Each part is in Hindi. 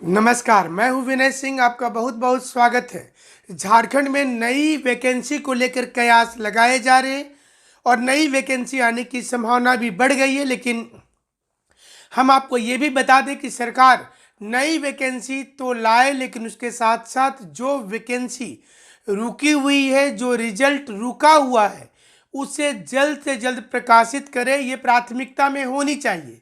नमस्कार, मैं हूं विनय सिंह। आपका बहुत बहुत स्वागत है। झारखंड में नई वैकेंसी को लेकर कयास लगाए जा रहे हैं और नई वैकेंसी आने की संभावना भी बढ़ गई है। लेकिन हम आपको ये भी बता दें कि सरकार नई वैकेंसी तो लाए, लेकिन उसके साथ साथ जो वैकेंसी रुकी हुई है, जो रिजल्ट रुका हुआ है, उसे जल्द से जल्द प्रकाशित करे। ये प्राथमिकता में होनी चाहिए।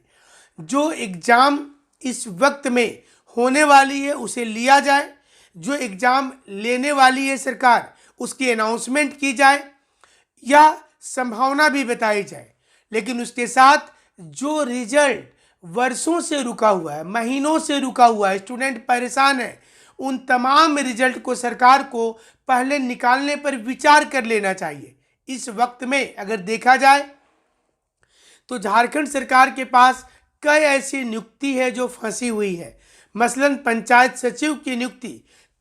जो एग्ज़ाम इस वक्त में होने वाली है उसे लिया जाए, जो एग्ज़ाम लेने वाली है सरकार उसकी अनाउंसमेंट की जाए या संभावना भी बताई जाए। लेकिन उसके साथ जो रिजल्ट वर्षों से रुका हुआ है, महीनों से रुका हुआ है, स्टूडेंट परेशान है, उन तमाम रिजल्ट को सरकार को पहले निकालने पर विचार कर लेना चाहिए। इस वक्त में अगर देखा जाए तो झारखंड सरकार के पास कई ऐसी नियुक्ति है जो फंसी हुई है। मसलन पंचायत सचिव की नियुक्ति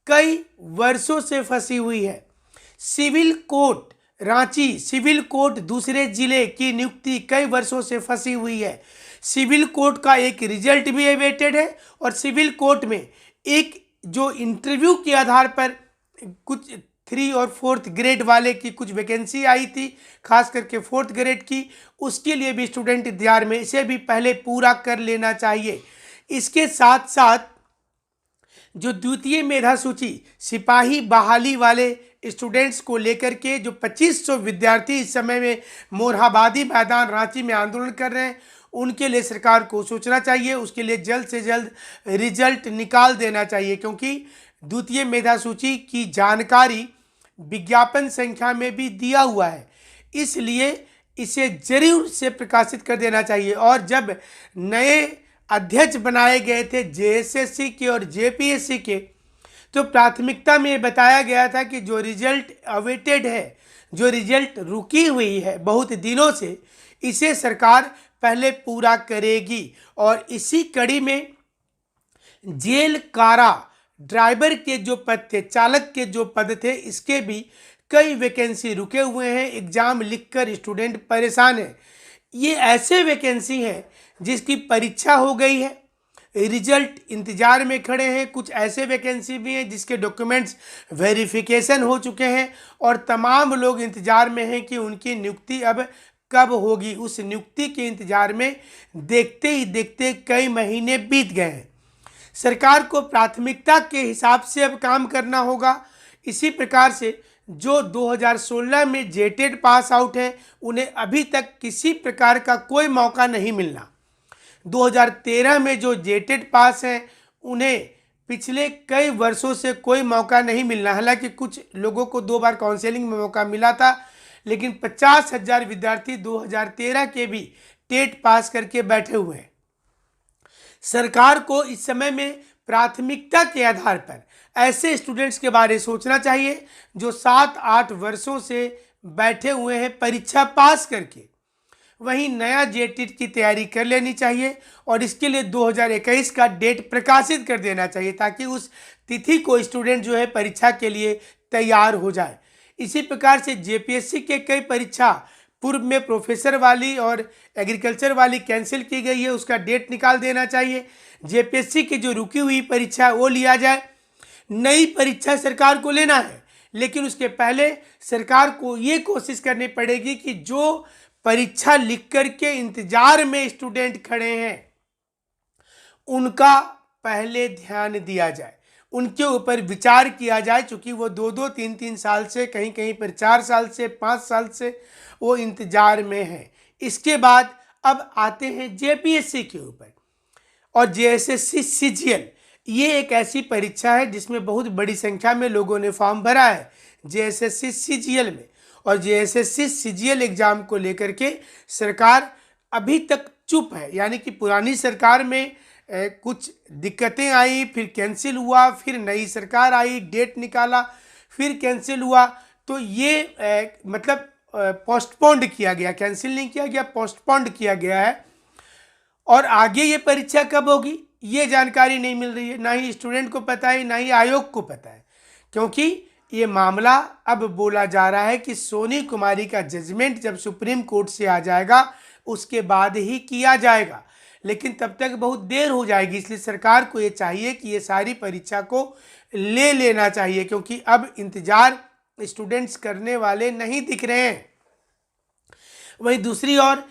कई वर्षों से फंसी हुई है। Civil court Ranchi, civil court दूसरे जिले की नियुक्ति कई वर्षों से फंसी हुई है। सिविल कोर्ट का एक रिजल्ट भी अवेटेड है और सिविल कोर्ट में एक जो इंटरव्यू के आधार पर कुछ 3 और 4th ग्रेड वाले की कुछ वैकेंसी आई थी, खास करके 4th ग्रेड की, उसके लिए भी स्टूडेंट इंतजार में। इसे भी पहले पूरा कर लेना चाहिए। इसके साथ साथ जो द्वितीय मेधा सूची सिपाही बहाली वाले स्टूडेंट्स को लेकर के जो 2500 विद्यार्थी इस समय में मोरहाबादी मैदान रांची में आंदोलन कर रहे हैं, उनके लिए सरकार को सोचना चाहिए। उसके लिए जल्द से जल्द रिजल्ट निकाल देना चाहिए, क्योंकि द्वितीय मेधा सूची की जानकारी विज्ञापन संख्या में भी दिया हुआ है, इसलिए इसे जरूर से प्रकाशित कर देना चाहिए। और जब नए अध्यक्ष बनाए गए थे जेएसएससी के और जेपीएससी के, तो प्राथमिकता में बताया गया था कि जो रिजल्ट अवेटेड है, जो रिजल्ट रुकी हुई है बहुत दिनों से, इसे सरकार पहले पूरा करेगी। और इसी कड़ी में जेल कारा ड्राइवर के जो पद थे, चालक के जो पद थे, इसके भी कई वैकेंसी रुके हुए हैं। एग्ज़ाम लिखकर स्टूडेंट परेशान है। ये ऐसे वैकेंसी हैं जिसकी परीक्षा हो गई है, रिजल्ट इंतजार में खड़े हैं। कुछ ऐसे वैकेंसी भी हैं जिसके डॉक्यूमेंट्स वेरिफिकेशन हो चुके हैं और तमाम लोग इंतजार में हैं कि उनकी नियुक्ति अब कब होगी। उस नियुक्ति के इंतजार में देखते ही देखते कई महीने बीत गए हैं। सरकार को प्राथमिकता के हिसाब से अब काम करना होगा। इसी प्रकार से जो 2016 में जेटेड पास आउट हैं, उन्हें अभी तक किसी प्रकार का कोई मौका नहीं मिलना। 2013 में जो जेटेड पास हैं, उन्हें पिछले कई वर्षों से कोई मौका नहीं मिलना। हालांकि कुछ लोगों को 2 बार काउंसलिंग में मौका मिला था, लेकिन 50,000 विद्यार्थी 2013 के भी टेट पास करके बैठे हुए हैं। सरकार को इस समय में प्राथमिकता के आधार पर ऐसे स्टूडेंट्स के बारे में सोचना चाहिए जो 7-8 वर्षों से बैठे हुए हैं परीक्षा पास करके। वहीं नया जेटेट की तैयारी कर लेनी चाहिए और इसके लिए 2021 का डेट प्रकाशित कर देना चाहिए, ताकि उस तिथि को स्टूडेंट जो है परीक्षा के लिए तैयार हो जाए। इसी प्रकार से जेपीएससी के कई परीक्षा पूर्व में प्रोफेसर वाली और एग्रीकल्चर वाली कैंसिल की गई है, उसका डेट निकाल देना चाहिए। जेपीएससी की जो रुकी हुई परीक्षा वो लिया जाए। नई परीक्षा सरकार को लेना है, लेकिन उसके पहले सरकार को ये कोशिश करनी पड़ेगी कि जो परीक्षा लिख करके इंतजार में स्टूडेंट खड़े हैं, उनका पहले ध्यान दिया जाए, उनके ऊपर विचार किया जाए। चूँकि वो 2-2, 3-3 साल से, कहीं कहीं पर 4 साल से, 5 साल से वो इंतजार में है। इसके बाद अब आते हैं जेपीएससी के ऊपर और जेएसएससी सीजीएल। ये एक ऐसी परीक्षा है जिसमें बहुत बड़ी संख्या में लोगों ने फॉर्म भरा है जेएसएससी सीजीएल में। और जेएसएससी सीजीएल एग्ज़ाम को लेकर के सरकार अभी तक चुप है। यानी कि पुरानी सरकार में कुछ दिक्कतें आई, फिर कैंसिल हुआ, फिर नई सरकार आई, डेट निकाला, फिर कैंसिल हुआ। तो ये मतलब पोस्टपोन्ड किया गया, कैंसिल नहीं किया गया, पोस्टपोन्ड किया गया है। और आगे ये परीक्षा कब होगी ये जानकारी नहीं मिल रही है, ना ही स्टूडेंट को पता है, ना ही आयोग को पता है। क्योंकि ये मामला अब बोला जा रहा है कि सोनी कुमारी का जजमेंट जब सुप्रीम कोर्ट से आ जाएगा उसके बाद ही किया जाएगा। लेकिन तब तक बहुत देर हो जाएगी। इसलिए सरकार को ये चाहिए कि ये सारी परीक्षा को ले लेना चाहिए, क्योंकि अब इंतजार स्टूडेंट्स करने वाले नहीं दिख रहे हैं। वहीं दूसरी ओर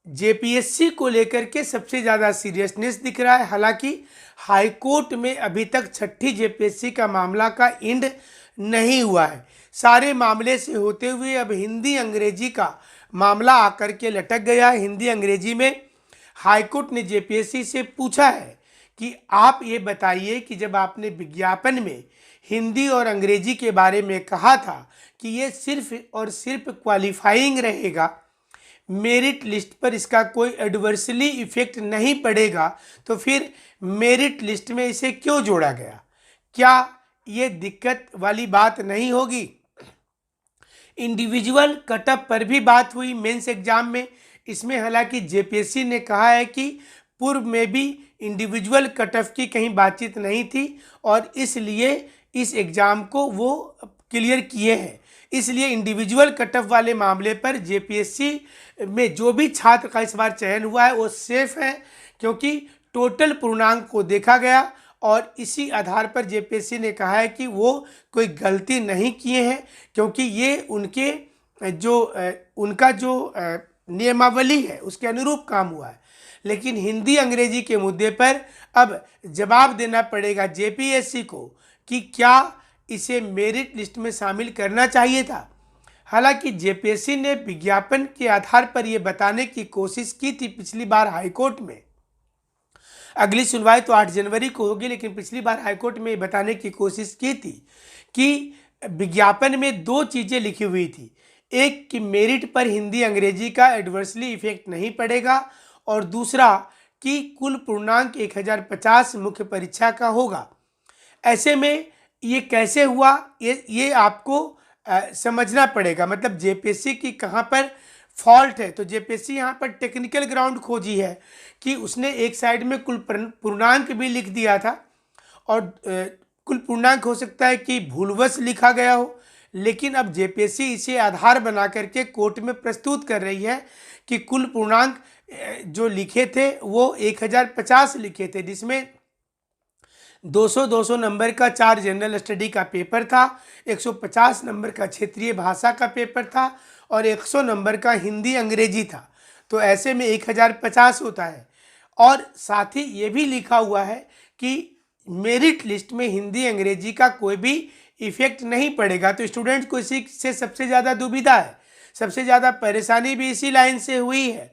जेपीएससी को लेकर के सबसे ज़्यादा सीरियसनेस दिख रहा है। हालांकि हाईकोर्ट में अभी तक छठी जेपीएससी का मामला का एंड नहीं हुआ है। सारे मामले से होते हुए अब हिंदी अंग्रेजी का मामला आकर के लटक गया है। हिंदी अंग्रेजी में हाईकोर्ट ने जेपीएससी से पूछा है कि आप ये बताइए कि जब आपने विज्ञापन में हिंदी और अंग्रेजी के बारे में कहा था कि ये सिर्फ और सिर्फ क्वालिफाइंग रहेगा, मेरिट लिस्ट पर इसका कोई एडवर्सली इफेक्ट नहीं पड़ेगा, तो फिर मेरिट लिस्ट में इसे क्यों जोड़ा गया? क्या ये दिक्कत वाली बात नहीं होगी? इंडिविजुअल कटअप पर भी बात हुई मेंस एग्जाम में। इसमें हालांकि जेपीएससी ने कहा है कि पूर्व में भी इंडिविजुअल कटअप की कहीं बातचीत नहीं थी और इसलिए इस एग्ज़ाम को वो क्लियर किए हैं। इसलिए इंडिविजुअल कटअप वाले मामले पर जेपीएससी में जो भी छात्र का इस बार चयन हुआ है वो सेफ है, क्योंकि टोटल पूर्णांक को देखा गया और इसी आधार पर जेपीएससी ने कहा है कि वो कोई गलती नहीं किए हैं, क्योंकि ये उनका जो नियमावली है उसके अनुरूप काम हुआ है। लेकिन हिंदी अंग्रेजी के मुद्दे पर अब जवाब देना पड़ेगा जेपीएससी को कि क्या इसे मेरिट लिस्ट में शामिल करना चाहिए था। हालांकि जेपीएससी ने विज्ञापन के आधार पर यह बताने की कोशिश की थी पिछली बार हाईकोर्ट में। अगली सुनवाई तो 8 जनवरी को होगी, लेकिन पिछली बार हाईकोर्ट में बताने की कोशिश की थी कि विज्ञापन में 2 चीज़ें लिखी हुई थी। एक कि मेरिट पर हिंदी अंग्रेजी का एडवर्सली इफेक्ट नहीं पड़ेगा और दूसरा कि कुल पूर्णांक 1050 मुख्य परीक्षा का होगा। ऐसे में ये कैसे हुआ ये आपको समझना पड़ेगा। मतलब जेपीएससी की कहाँ पर फॉल्ट है। तो जेपीएससी यहाँ पर टेक्निकल ग्राउंड खोजी है कि उसने एक साइड में कुल पूर्णांक भी लिख दिया था और कुल पूर्णांक हो सकता है कि भूलवश लिखा गया हो, लेकिन अब जेपीएससी इसे आधार बना करके कोर्ट में प्रस्तुत कर रही है कि कुल पूर्णांक जो लिखे थे वो 1050 लिखे थे, जिसमें 200 नंबर का 4 जनरल स्टडी का पेपर था, 150 नंबर का क्षेत्रीय भाषा का पेपर था और 100 नंबर का हिंदी अंग्रेजी था। तो ऐसे में 1050 होता है। और साथ ही ये भी लिखा हुआ है कि मेरिट लिस्ट में हिंदी अंग्रेजी का कोई भी इफेक्ट नहीं पड़ेगा। तो स्टूडेंट को इसी से सबसे ज़्यादा दुविधा है, सबसे ज़्यादा परेशानी भी इसी लाइन से हुई है।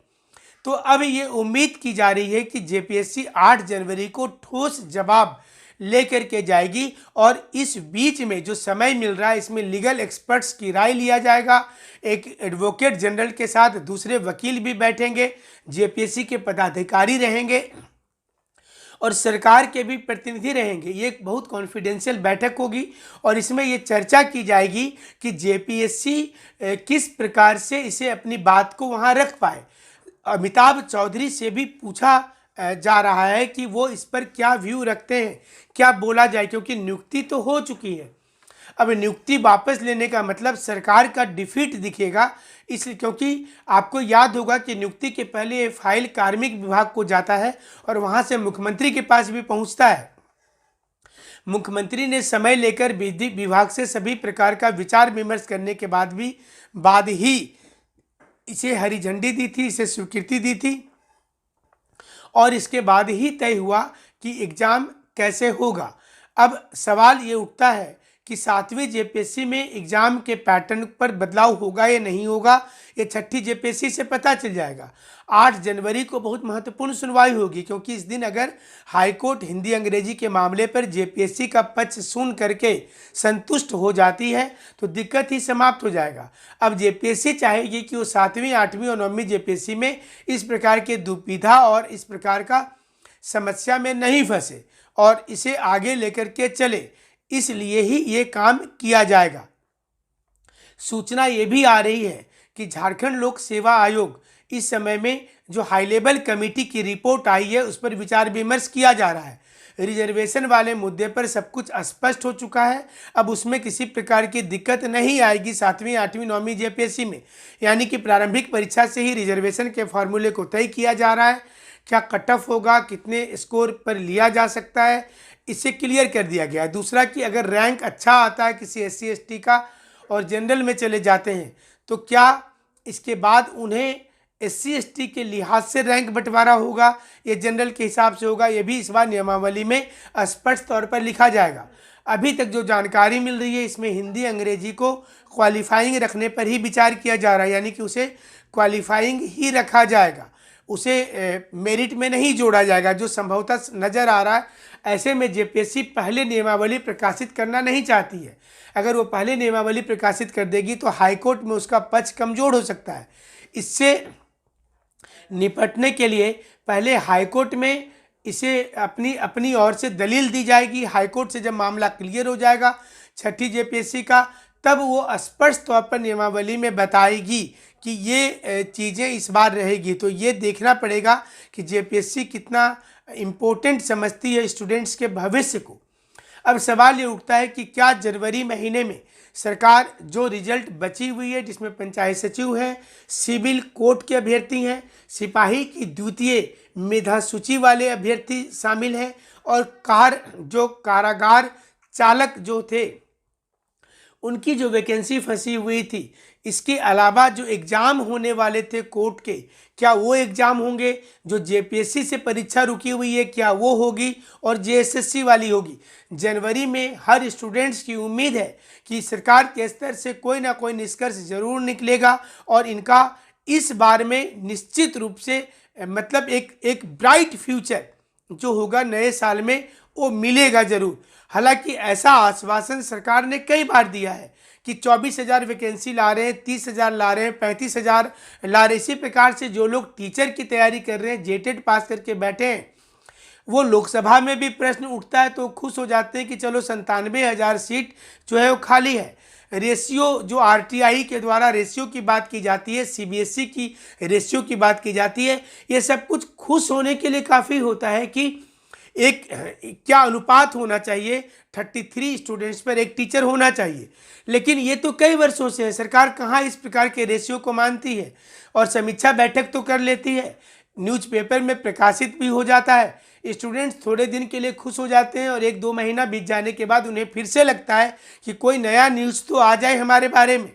तो अब ये उम्मीद की जा रही है कि जेपीएससी 8 जनवरी को ठोस जवाब लेकर के जाएगी और इस बीच में जो समय मिल रहा है इसमें लीगल एक्सपर्ट्स की राय लिया जाएगा। एक एडवोकेट जनरल के साथ दूसरे वकील भी बैठेंगे, जेपीएससी के पदाधिकारी रहेंगे और सरकार के भी प्रतिनिधि रहेंगे। ये एक बहुत कॉन्फिडेंशियल बैठक होगी और इसमें ये चर्चा की जाएगी कि जेपीएससी किस प्रकार से इसे अपनी बात को वहाँ रख पाए। अमिताभ चौधरी से भी पूछा जा रहा है कि वो इस पर क्या व्यू रखते हैं, क्या बोला जाए, क्योंकि नियुक्ति तो हो चुकी है। अब नियुक्ति वापस लेने का मतलब सरकार का डिफीट दिखेगा, इसलिए क्योंकि आपको याद होगा कि नियुक्ति के पहले ये फाइल कार्मिक विभाग को जाता है और वहाँ से मुख्यमंत्री के पास भी पहुँचता है। मुख्यमंत्री ने समय लेकर विधि विभाग से सभी प्रकार का विचार विमर्श करने के बाद ही इसे हरी झंडी दी थी, इसे स्वीकृति दी थी और इसके बाद ही तय हुआ कि एग्ज़ाम कैसे होगा। अब सवाल ये उठता है कि 7वीं जेपीएससी में एग्ज़ाम के पैटर्न पर बदलाव होगा या नहीं होगा, ये छठी जेपीएससी से पता चल जाएगा। 8 जनवरी को बहुत महत्वपूर्ण सुनवाई होगी, क्योंकि इस दिन अगर हाईकोर्ट हिंदी अंग्रेजी के मामले पर जेपीएससी का पक्ष सुन करके संतुष्ट हो जाती है तो दिक्कत ही समाप्त हो जाएगा। अब जेपीएससी चाहेगी कि वो 7वीं, 8वीं और 9वीं जेपीएससी में इस प्रकार के दुविधा और इस प्रकार का समस्या में नहीं फंसे और इसे आगे लेकर के चले, इसलिए ही ये काम किया जाएगा। सूचना ये भी आ रही है कि झारखंड लोक सेवा आयोग इस समय में जो हाई लेवल कमेटी की रिपोर्ट आई है उस पर विचार विमर्श किया जा रहा है। रिजर्वेशन वाले मुद्दे पर सब कुछ स्पष्ट हो चुका है। अब उसमें किसी प्रकार की दिक्कत नहीं आएगी 7वीं, 8वीं, 9वीं जेपीएससी में, यानी कि प्रारंभिक परीक्षा से ही रिजर्वेशन के फॉर्मूले को तय किया जा रहा है क्या कट ऑफ होगा, कितने स्कोर पर लिया जा सकता है, इसे क्लियर कर दिया गया है। दूसरा कि अगर रैंक अच्छा आता है किसी SC ST का और जनरल में चले जाते हैं तो क्या इसके बाद उन्हें SC ST के लिहाज से रैंक बंटवारा होगा या जनरल के हिसाब से होगा, ये भी इस बार नियमावली में स्पष्ट तौर पर लिखा जाएगा। अभी तक जो जानकारी मिल रही है इसमें हिंदी अंग्रेजी को क्वालिफाइंग रखने पर ही विचार किया जा रहा है, यानी कि उसे क्वालिफाइंग ही रखा जाएगा, उसे मेरिट में नहीं जोड़ा जाएगा, जो संभवतः नज़र आ रहा है। ऐसे में JPSC पहले नियमावली प्रकाशित करना नहीं चाहती है। अगर वो पहले नियमावली प्रकाशित कर देगी तो हाईकोर्ट में उसका पक्ष कमज़ोर हो सकता है। इससे निपटने के लिए पहले हाईकोर्ट में इसे अपनी ओर से दलील दी जाएगी। हाईकोर्ट से जब मामला क्लियर हो जाएगा छठी JPSC का, तब वो स्पष्ट तौर पर नियमावली में बताएगी कि ये चीज़ें इस बार रहेगी। तो ये देखना पड़ेगा कि JPSC कितना इम्पोर्टेंट समझती है स्टूडेंट्स के भविष्य को। अब सवाल ये उठता है कि क्या जनवरी महीने में सरकार जो रिजल्ट बची हुई है, जिसमें पंचायत सचिव हैं, सिविल कोर्ट के अभ्यर्थी हैं, सिपाही की द्वितीय मेधा सूची वाले अभ्यर्थी शामिल हैं और कारागार चालक जो थे उनकी जो वैकेंसी फंसी हुई थी, इसके अलावा जो एग्ज़ाम होने वाले थे कोर्ट के, क्या वो एग्ज़ाम होंगे? जो JPSC से परीक्षा रुकी हुई है क्या वो होगी और JSSC वाली होगी? जनवरी में हर स्टूडेंट्स की उम्मीद है कि सरकार के स्तर से कोई ना कोई निष्कर्ष जरूर निकलेगा और इनका इस बार में निश्चित रूप से मतलब एक ब्राइट फ्यूचर जो होगा नए साल में वो मिलेगा जरूर। हालांकि ऐसा आश्वासन सरकार ने कई बार दिया है कि 24,000 वैकेंसी ला रहे हैं, 30,000 ला रहे हैं, 35,000 ला रहे हैं। इसी प्रकार से जो लोग टीचर की तैयारी कर रहे हैं, जेटेड पास करके बैठे हैं, वो लोकसभा में भी प्रश्न उठता है तो खुश हो जाते हैं कि चलो 97,000 सीट जो है वो खाली है। रेशियो जो RTI के द्वारा रेशियो की बात की जाती है, CBSE की रेशियो की बात की जाती है, ये सब कुछ खुश होने के लिए काफ़ी होता है कि एक क्या अनुपात होना चाहिए, 33 स्टूडेंट्स पर एक टीचर होना चाहिए। लेकिन ये तो कई वर्षों से है, सरकार कहाँ इस प्रकार के रेशियो को मानती है और समीक्षा बैठक तो कर लेती है, न्यूज़पेपर में प्रकाशित भी हो जाता है। स्टूडेंट्स थोड़े दिन के लिए खुश हो जाते हैं और 1-2 महीना बीत जाने के बाद उन्हें फिर से लगता है कि कोई नया न्यूज़ तो आ जाए हमारे बारे में।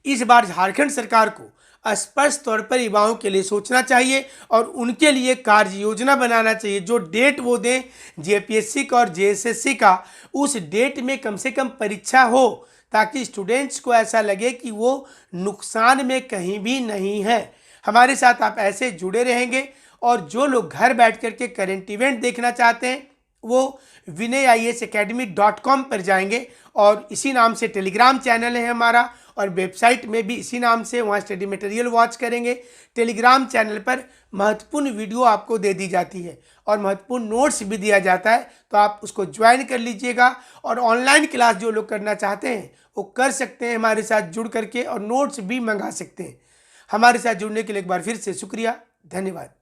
इस बार झारखंड सरकार को स्पष्ट तौर पर युवाओं के लिए सोचना चाहिए और उनके लिए कार्य योजना बनाना चाहिए। जो डेट वो दें JPSC का और JSSC का, उस डेट में कम से कम परीक्षा हो ताकि स्टूडेंट्स को ऐसा लगे कि वो नुकसान में कहीं भी नहीं है। हमारे साथ आप ऐसे जुड़े रहेंगे और जो लोग घर बैठ कर के करेंट इवेंट देखना चाहते हैं वो vinayisacademy.com पर जाएंगे और इसी नाम से टेलीग्राम चैनल है हमारा और वेबसाइट में भी इसी नाम से, वहाँ स्टडी मटेरियल वॉच करेंगे। टेलीग्राम चैनल पर महत्वपूर्ण वीडियो आपको दे दी जाती है और महत्वपूर्ण नोट्स भी दिया जाता है, तो आप उसको ज्वाइन कर लीजिएगा। और ऑनलाइन क्लास जो लोग करना चाहते हैं वो कर सकते हैं हमारे साथ जुड़ करके और नोट्स भी मंगा सकते हैं। हमारे साथ जुड़ने के लिए एक बार फिर से शुक्रिया, धन्यवाद।